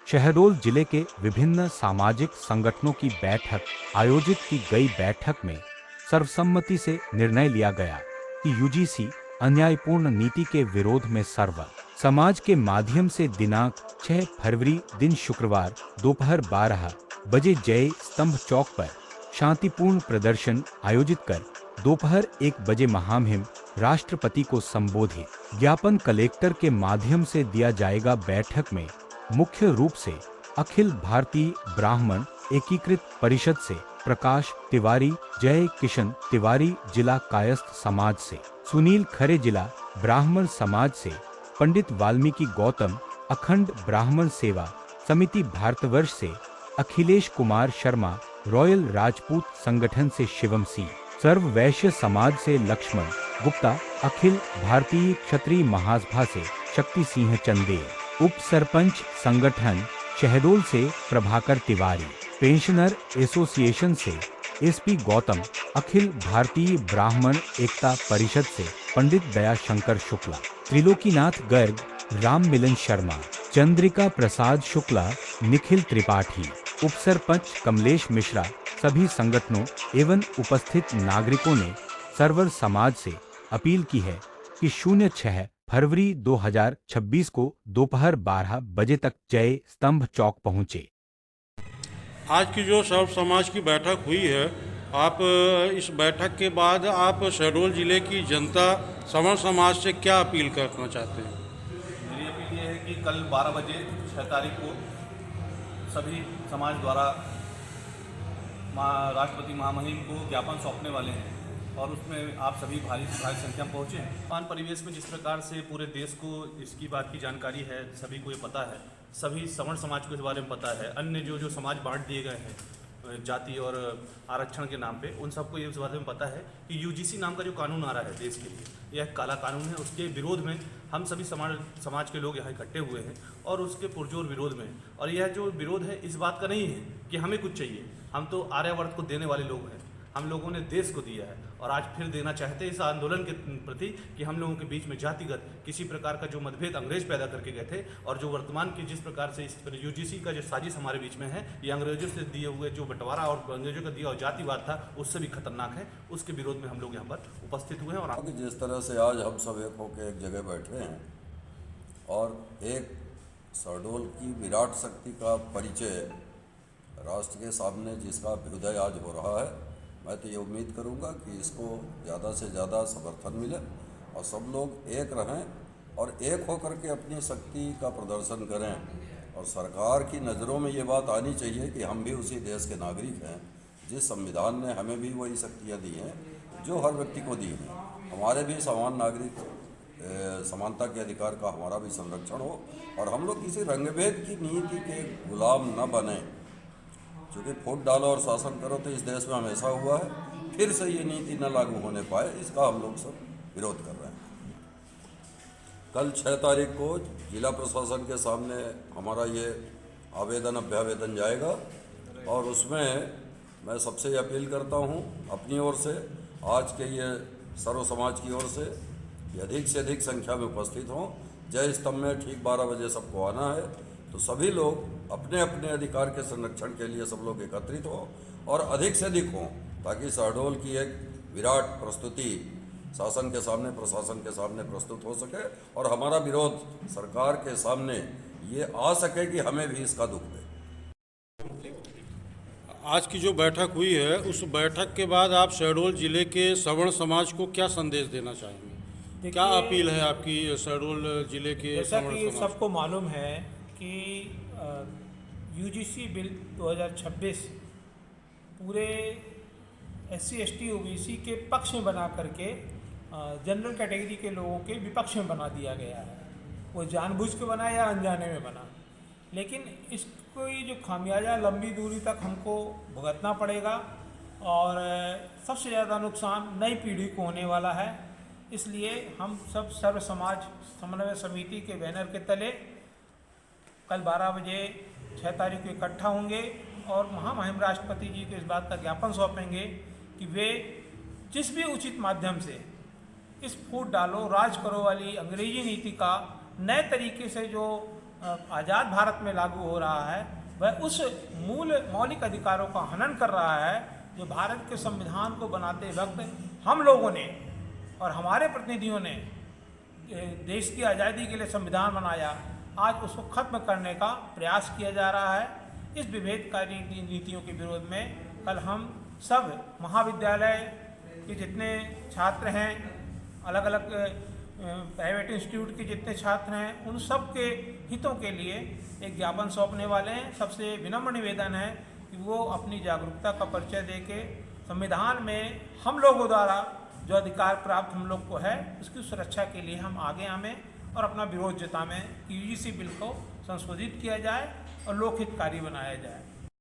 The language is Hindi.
शहडोल जिले के विभिन्न सामाजिक संगठनों की बैठक आयोजित की गई। बैठक में सर्वसम्मति से निर्णय लिया गया कि यूजीसी अन्यायपूर्ण नीति के विरोध में सर्व समाज के माध्यम से दिनांक 6 फरवरी दिन शुक्रवार दोपहर 12 बजे जय स्तंभ चौक पर शांतिपूर्ण प्रदर्शन आयोजित कर दोपहर 1 बजे महामहिम राष्ट्रपति को संबोधित ज्ञापन कलेक्टर के माध्यम से दिया जाएगा। बैठक में मुख्य रूप से अखिल भारतीय ब्राह्मण एकीकृत परिषद से प्रकाश तिवारी, जय किशन तिवारी जिला कायस्थ समाज से, सुनील खरे जिला ब्राह्मण समाज से, पंडित वाल्मीकि गौतम अखंड ब्राह्मण सेवा समिति भारतवर्ष से, अखिलेश कुमार शर्मा रॉयल राजपूत संगठन से, शिवम सिंह सर्व वैश्य समाज से, लक्ष्मण गुप्ता अखिल भारतीय क्षत्रिय महासभा से, शक्ति सिंह चंदेल उप सरपंच संगठन शहडोल से, प्रभाकर तिवारी पेंशनर एसोसिएशन से, एसपी गौतम अखिल भारतीय ब्राह्मण एकता परिषद से, पंडित दयाशंकर शुक्ला, त्रिलोकीनाथ गर्ग, राम मिलन शर्मा, चंद्रिका प्रसाद शुक्ला, निखिल त्रिपाठी, उप सरपंच कमलेश मिश्रा सभी संगठनों एवं उपस्थित नागरिकों ने सर्वर समाज से अपील की है कि 06 फरवरी 2026 को दोपहर 12 बजे तक जय स्तंभ चौक पहुंचे। आज की जो सर्व समाज की बैठक हुई है, आप इस बैठक के बाद आप शहडोल जिले की जनता सवर्ण समाज से क्या अपील करना चाहते हैं? मेरी अपील ये है कि कल 12 बजे 6 तारीख को सभी समाज द्वारा राष्ट्रपति महामहिम को ज्ञापन सौंपने वाले हैं और उसमें आप सभी भारी संख्या में पहुँचे हैं। वर्तमान परिवेश में जिस प्रकार से पूरे देश को इसकी बात की जानकारी है, सभी को ये पता है, सभी सवर्ण समाज को इस बारे में पता है। अन्य जो समाज बांट दिए गए हैं जाति और आरक्षण के नाम पे, उन सबको ये इस बारे में पता है कि यूजीसी नाम का जो कानून आ रहा है देश के लिए, यह एक काला कानून है। उसके विरोध में हम सभी समाज के लोग यहाँ इकट्ठे हुए हैं और उसके पुरजोर विरोध में। और यह जो विरोध है इस बात का नहीं है कि हमें कुछ चाहिए, हम तो आर्यावर्त को देने वाले लोग हैं, हम लोगों ने देश को दिया है और आज फिर देना चाहते हैं इस आंदोलन के प्रति कि हम लोगों के बीच में जातिगत किसी प्रकार का जो मतभेद अंग्रेज पैदा करके गए थे और जो वर्तमान की जिस प्रकार से इस यूजीसी का जो साजिश हमारे बीच में है, ये अंग्रेजों से दिए हुए जो बंटवारा और अंग्रेजों का दिया और जातिवाद था उससे भी खतरनाक है। उसके विरोध में हम लोग यहाँ पर उपस्थित हुए हैं। और जिस तरह से आज हम सब एक होकर एक जगह बैठे हैं और एक शहडोल की विराट शक्ति का परिचय राष्ट्र के सामने जिसका अभ्युदय आज हो रहा है, मैं तो ये उम्मीद करूंगा कि इसको ज़्यादा से ज़्यादा समर्थन मिले और सब लोग एक रहें और एक होकर के अपनी शक्ति का प्रदर्शन करें। और सरकार की नज़रों में ये बात आनी चाहिए कि हम भी उसी देश के नागरिक हैं, जिस संविधान ने हमें भी वही शक्तियाँ दी हैं जो हर व्यक्ति को दी हैं। हमारे भी समान नागरिक समानता के अधिकार का हमारा भी संरक्षण हो और हम लोग किसी रंगभेद की नीति के गुलाम न बने। क्योंकि फूट डालो और शासन करो तो इस देश में हमेशा हुआ है, फिर से ये नीति न लागू होने पाए, इसका हम लोग सब विरोध कर रहे हैं। कल 6 तारीख को जिला प्रशासन के सामने हमारा ये आवेदन अभ्यावेदन जाएगा और उसमें मैं सबसे अपील करता हूँ अपनी ओर से, आज के ये सर्व समाज की ओर से, कि अधिक से अधिक संख्या में उपस्थित हों। जय स्तंभ में ठीक 12 बजे सबको आना है, तो सभी लोग अपने अपने अधिकार के संरक्षण के लिए सब लोग एकत्रित हों और अधिक से अधिक हों, ताकि शहडोल की एक विराट प्रस्तुति शासन के सामने, प्रशासन के सामने प्रस्तुत हो सके और हमारा विरोध सरकार के सामने ये आ सके कि हमें भी इसका दुख दे। आज की जो बैठक हुई है, उस बैठक के बाद आप शहडोल जिले के सवर्ण समाज को क्या संदेश देना चाहेंगे? क्या अपील है आपकी शहडोल जिले के जैसा सवर्ण कि समाज? सबको मालूम है कि यूजीसी बिल 2026 पूरे SC ST OBC के पक्ष में बना करके जनरल कैटेगरी के लोगों के विपक्ष में बना दिया गया है। वो जानबूझ के बना या अनजाने में बना, लेकिन इसको जो खामियाजा लंबी दूरी तक हमको भुगतना पड़ेगा और सबसे ज़्यादा नुकसान नई पीढ़ी को होने वाला है। इसलिए हम सब सर्व समाज समन्वय समिति के बैनर के तले कल 12 बजे 6 तारीख को इकट्ठा होंगे और महामहिम राष्ट्रपति जी को इस बात का ज्ञापन सौंपेंगे कि वे जिस भी उचित माध्यम से इस फूट डालो राज करो वाली अंग्रेजी नीति का नए तरीके से जो आज़ाद भारत में लागू हो रहा है वह उस मूल मौलिक अधिकारों का हनन कर रहा है जो भारत के संविधान को बनाते वक्त हम लोगों ने और हमारे प्रतिनिधियों ने देश की आज़ादी के लिए संविधान बनाया। आज उसको खत्म करने का प्रयास किया जा रहा है। इस विभेदकारी नीतियों के विरोध में कल हम सब महाविद्यालय के जितने छात्र हैं, अलग अलग प्राइवेट इंस्टीट्यूट के जितने छात्र हैं, उन सब के हितों के लिए एक ज्ञापन सौंपने वाले हैं। सबसे विनम्र निवेदन है कि वो अपनी जागरूकता का परिचय देके संविधान में हम लोगों द्वारा जो अधिकार प्राप्त हम लोग को है उसकी सुरक्षा के लिए हम आगे आवें और अपना विरोध जतावें कि यूजीसी बिल को संशोधित किया जाए और लोकहितकारी बनाया जाए।